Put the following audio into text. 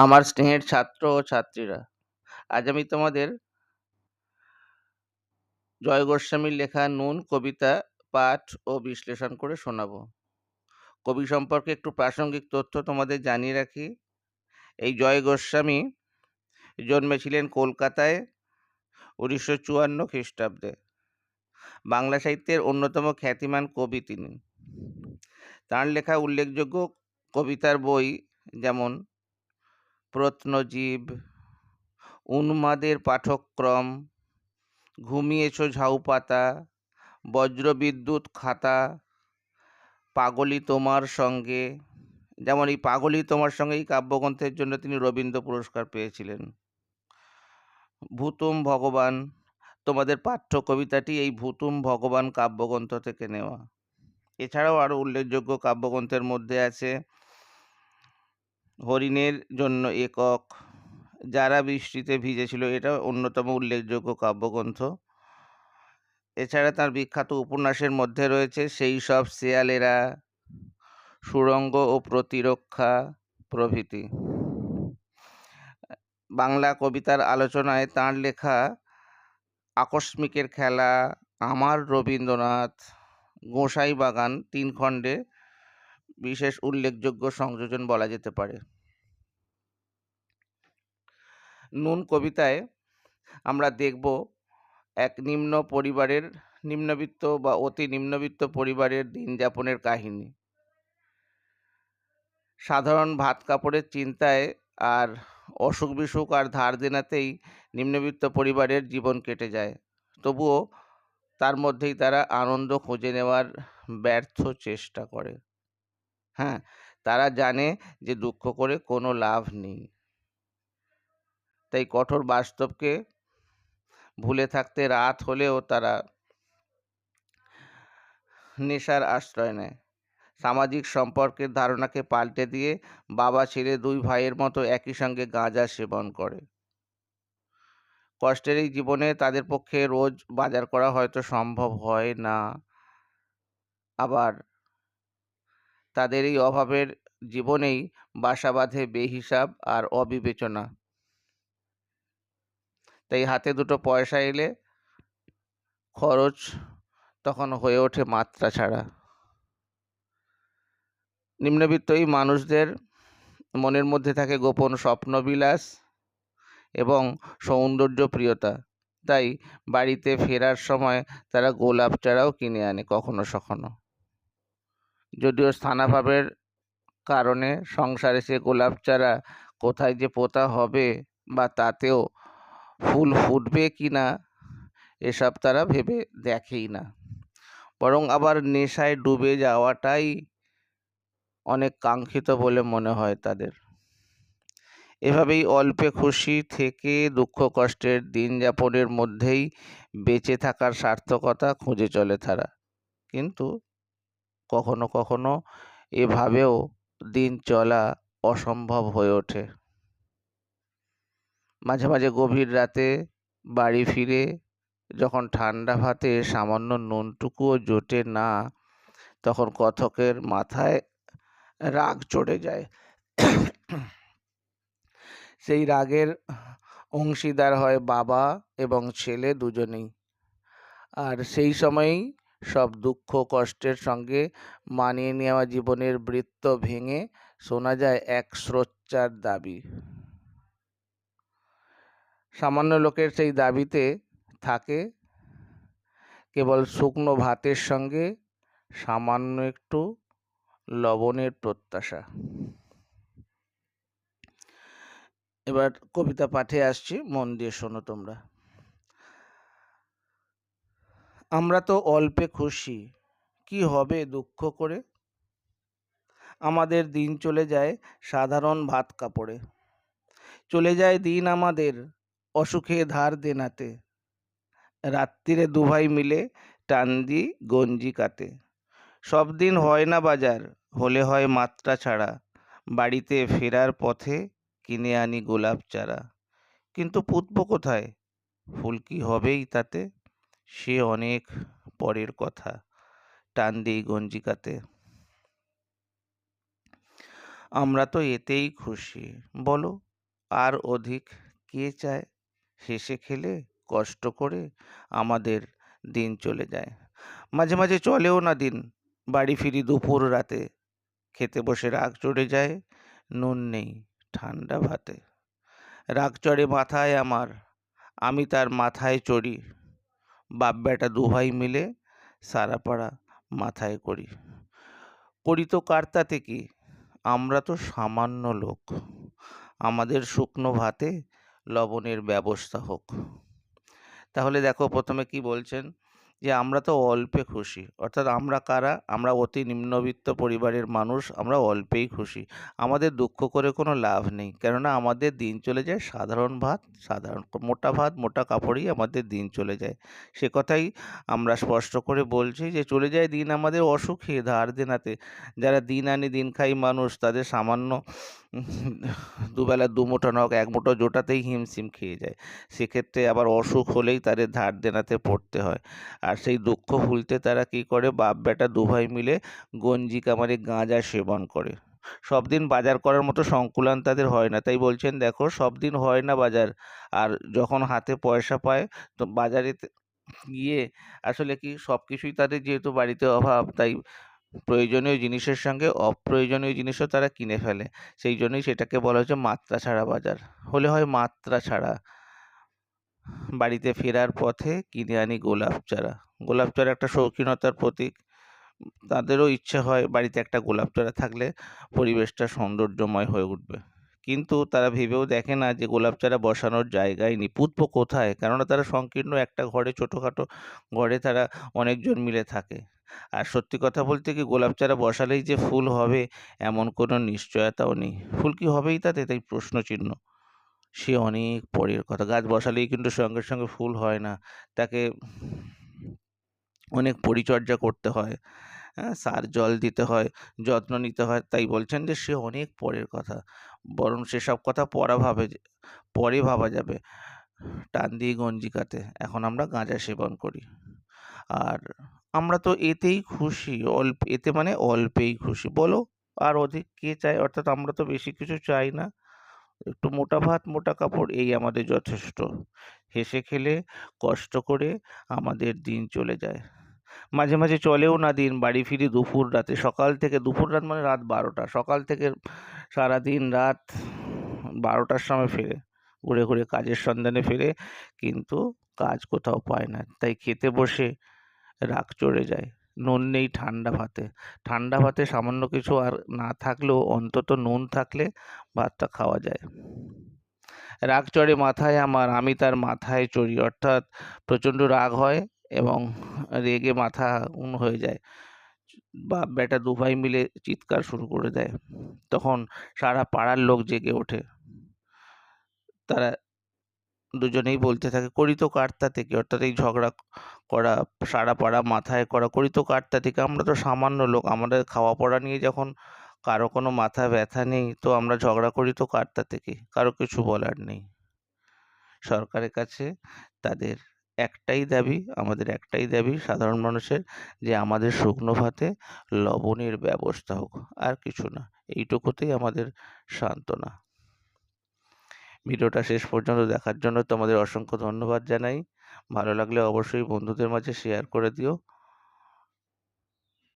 আমার স্নেহের ছাত্র ও ছাত্রীরা, আজ আমি তোমাদের জয় গোস্বামীর লেখা নুন কবিতা পাঠ ও বিশ্লেষণ করে শোনাব। কবি সম্পর্কে একটু প্রাসঙ্গিক তথ্য তোমাদের জানিয়ে রাখি। এই জয় গোস্বামী জন্মেছিলেন কলকাতায় 1954 খ্রিস্টাব্দে। বাংলা সাহিত্যের অন্যতম খ্যাতিমান কবি তিনি। তাঁর লেখা উল্লেখযোগ্য কবিতার বই যেমন প্রত্নজীব, উন্মাদের পাঠক্রম, ঘুমিয়েছ ঝাউপাতা, বজ্রবিদ্যুৎ খাতা, পাগলি তোমার সঙ্গে। যেমন এই পাগলি তোমার সঙ্গে এই কাব্যগ্রন্থের জন্য তিনি রবীন্দ্র পুরস্কার পেয়েছিলেন। ভূতুম ভগবান, তোমাদের পাঠ্য কবিতাটি এই ভূতুম ভগবান কাব্যগ্রন্থ থেকে নেওয়া। এছাড়াও আরও উল্লেখযোগ্য কাব্যগ্রন্থের মধ্যে আছে হরিণের জন্য একক, যারা বৃষ্টিতে ভিজেছিল, এটা অন্যতম উল্লেখযোগ্য কাব্যগ্রন্থ। এছাড়া তার বিখ্যাত উপন্যাসের মধ্যে রয়েছে সেই সব শেয়ালেরা, সুড়ঙ্গ ও প্রতিরক্ষা প্রভৃতি। বাংলা কবিতার আলোচনায় তাঁর লেখা আকস্মিকের খেলা, আমার রবীন্দ্রনাথ, গোসাই বাগান 3 খণ্ডে বিশেষ উল্লেখযোগ্য সংযোজন বলা যেতে পারে। নুন কবিতায় আমরা দেখব এক নিম্নবিত্ত বা অতি নিম্নবিত্ত পরিবারের দিন যাপনের কাহিনী। সাধারণ ভাত কাপড়ের চিন্তায় আর অসুখ বিসুখ আর ধার দেনাতেই নিম্নবিত্ত পরিবারের জীবন কেটে যায়। তবুও তার মধ্যেই তারা আনন্দ খুঁজে নেওয়ার ব্যর্থ চেষ্টা করে। হ্যাঁ, তারা জানে যে দুঃখ করে কোনো লাভ নেই, তাই কঠোর বাস্তবকে ভুলে থাকতে রাত হলেও তারা নেশার আশ্রয় নেয়। সামাজিক সম্পর্কের ধারণাকে পাল্টে দিয়ে বাবা ছেলে 2 ভাইয়ের মতো একই সঙ্গে গাঁজা সেবন করে। কষ্টের এই জীবনে তাদের পক্ষে রোজ বাজার করা হয়তো সম্ভব হয় না। আবার তাদের এই অভাবের জীবনেই বাসা বাঁধে বেহিসাব আর অবিবেচনা। তাই হাতে দুটো পয়সা এলে খরচ তখন হয়ে ওঠে মাত্রা ছাড়া। নিম্নবিত্ত এই মানুষদের মনের মধ্যে থাকে গোপন স্বপ্নবিলাস এবং সৌন্দর্যপ্রিয়তা। তাই বাড়িতে ফেরার সময় তারা গোলাপ চারাও কিনে আনে কখনো সখনো। যদিও স্থানাভাবের কারণে সংসারে সে গোলাপ চারা কোথায় যে পোতা হবে বা তাতেও ফুল ফুটবে কি না এসব তারা ভেবে দেখেই না, বরং আবার নেশায় ডুবে যাওয়াটাই অনেক কাঙ্ক্ষিত বলে মনে হয় তাদের। এভাবেই অল্পে খুশি থেকে দুঃখ কষ্টের দিন যাপনের মধ্যেই বেঁচে থাকার সার্থকতা খুঁজে চলে তারা। কিন্তু কখনো কখনো এভাবেও দিন চলা অসম্ভব হয়ে ওঠে। মাঝে মাঝে গভীর রাতে বাড়ি ফিরে যখন ঠান্ডা ভাতে সামান্য নুনটুকুও জোটে না, তখন কথকের মাথায় রাগ চড়ে যায়। সেই রাগের অংশীদার হয় বাবা এবং ছেলে দুজনেই। আর সেই সময়ই সব দুঃখ কষ্টের সঙ্গে মানিয়ে নেওয়া জীবনের বৃত্ত ভেঙে শোনা যায় এক স্রোচ্চার দাবি। সামান্য লোকের সেই দাবিতে থাকে কেবল শুকনো ভাতের সঙ্গে সামান্য একটু লবণের প্রত্যাশা। এবার কবিতা পাঠে আসছি, মন দিয়ে শোনো তোমরা। আমরা তো অল্পে খুশি, কি হবে দুঃখ করে? আমাদের দিন চলে যায় সাধারণ ভাত কাপড়ে। চলে যায় দিন আমাদের অসুখে ধার দেনাতে। রাত্রিরে 2 ভাই মিলে টান দিই গঞ্জি কাটে। সব দিন হয় না বাজার, হলে হয় মাত্রা ছাড়া। বাড়িতে ফেরার পথে কিনে আনি গোলাপ চারা। কিন্তু পুতবো কোথায়? ফুল কি হবেই তাতে? সে অনেক পরের কথা, টান দিই গঞ্জিকাতে। আমরা তো এতেই খুশি, বলো আর অধিক কে চায়? হেসে খেলে কষ্ট করে আমাদের দিন চলে যায়। মাঝে মাঝে চলেও না দিন, বাড়ি ফিরি দুপুর রাতে, খেতে বসে রাগ চড়ে যায়, নুন নেই ঠান্ডা ভাতে। রাগ চড়ে মাথায় আমার, আমি তার মাথায় চড়ি, বাপ বেটা দুভাই মিলে সারা পাড়া মাথায় করি। করি তো কার তাতে কি, আমরা তো সামান্য লোক, আমাদের শুকনো ভাতে লবণের ব্যবস্থা হোক। তাহলে দেখো প্রথমে কি বলছেন, যে আমরা তো অল্পে খুশি, অর্থাৎ আমরা কারা? আমরা অতি নিম্নবিত্ত পরিবারের মানুষ, আমরা অল্পেই খুশি। আমাদের দুঃখ করে কোনো লাভ নেই, কেননা আমাদের দিন চলে যায় সাধারণ ভাত, সাধারণ মোটা ভাত, মোটা কাপড়েই আমাদের দিন চলে যায়। সে কথাই আমরা স্পষ্ট করে বলছি, যে চলে যায় দিন আমাদের অসুখে, ধার দেনাতে। যারা দিন আনি দিন খাই মানুষ, তাদের সামান্য দুবেলা দুমুঠো নয়, এক মুঠো জোটাতেই হিমশিম খেয়ে যায়। সেক্ষেত্রে আবার অসুখ হলেই তাদের ধার দেনাতে পড়তে হয়। আর সেই দুঃখ ভুলতে তারা কি করে, বাপ বেটা দুভাই মিলে গঞ্জিকা মানে গাঁজা সেবন করে। সব দিন বাজার করার মতো সংকুলান তাদের হয় না, তাই বলছেন দেখো সব দিন হয় না বাজার। আর যখন হাতে পয়সা পায়, তো বাজারে গিয়ে আসলে কি সব কিছুই তাদের যেহেতু বাড়িতে অভাব, তাই প্রয়োজনীয় জিনিসের সঙ্গে অপ্রয়োজনীয় জিনিসও তারা কিনে ফেলে। সেই জন্যই সেটাকে বলা হচ্ছে মাত্রা ছাড়া বাজার। হলে হয় মাত্রা ছাড়া। বাড়িতে ফেরার পথে কিনে আনি গোলাপ চারা। গোলাপ চারা একটা শৌখিনতার প্রতীক। তাদেরও ইচ্ছে হয় বাড়িতে একটা গোলাপ চারা থাকলে পরিবেশটা সৌন্দর্যময় হয়ে উঠবে। কিন্তু তারা ভেবেও দেখে না যে গোলাপ চারা বসানোর জায়গাই নেই, পুঁতবো কোথায়? কেননা তারা সংকীর্ণ একটা ঘরে, ছোটোখাটো ঘরে তারা অনেকজন মিলে থাকে। আর সত্যি কথা বলতে কি, গোলাপ চারা বসালেই যে ফুল হবে এমন কোনো নিশ্চয়তাও নেই। ফুল কি হবেই তাতে? তাই প্রশ্নচিহ্ন। সে অনেক পরের কথা। গাছ বসালেই কিন্তু সঙ্গে সঙ্গে ফুল হয় না, তাকে অনেক পরিচর্যা করতে হয়, হ্যাঁ, সার জল দিতে হয়, যত্ন নিতে হয়। তাই বলছেন যে সে অনেক পরের কথা, বরং সেসব কথা পরে ভাবা যাবে। টান দিয়ে গঞ্জিকাতে এখন আমরা গাঁজা সেবন করি। আর আমরা তো এতেই খুশি, এতে মানে অল্পেই খুশি, বলো আর অধিক কে চায়? অর্থাৎ আমরা তো বেশি কিছু চাই না, একটু মোটা ভাত মোটা কাপড় এই আমাদের যথেষ্ট। হেসে খেলে কষ্ট করে আমাদের দিন চলে যায়। মাঝে মাঝে চলেও না দিন, বাড়ি ফিরি দুপুর রাতে। সকাল থেকে দুপুর রাত মানে রাত 12টা, সকাল থেকে সারাদিন রাত 12টার সময় ফেরে, ঘুরে ঘুরে কাজের সন্ধানে ফেরে, কিন্তু কাজ কোথাও পায় না, তাই খেতে বসে রাগ চড়ে যায়, নুন নেই ঠান্ডা ভাতে। ঠান্ডা ভাতে সামান্য কিছু আর না থাকলেও অন্তত নুন থাকলে ভাতটা খাওয়া যায়। রাগ চড়ে মাথায় আমার, আমি তার মাথায় চড়ি, অর্থাৎ প্রচণ্ড রাগ হয় এবং রেগে মাথা হয়ে যায়। বাপ বেটা দুভাই মিলে চিৎকার শুরু করে দেয়। তখন সারা পাড়ার লোক জেগে ওঠে। তারা দুজনেই বলতে থাকে, করি তো কার্তা থেকে, অর্থাৎ এই ঝগড়া করা, সারা পাড়া মাথায় করা, করি তো কার্তা থেকে। আমরা তো সামান্য লোক, আমাদের খাওয়া পড়া নিয়ে যখন কারো কোনো মাথা ব্যথা নেই, তো আমরা ঝগড়া করি তো কার্তা থেকে, কারো কিছু বলার নেই। সরকারের কাছে তাদের একটাই দাবি, আমাদের একটাই দাবি সাধারণ মানুষের, যে আমাদের শুকনো ভাতে লবণের ব্যবস্থা হোক, আর কিছু না। এইটুকুতেই আমাদের সান্ত্বনা। ভিডিওটা শেষ পর্যন্ত দেখার জন্য তোমাদের অসংখ্য ধন্যবাদ জানাই। ভালো লাগলে অবশ্যই বন্ধুদের মাঝে শেয়ার করে দিও।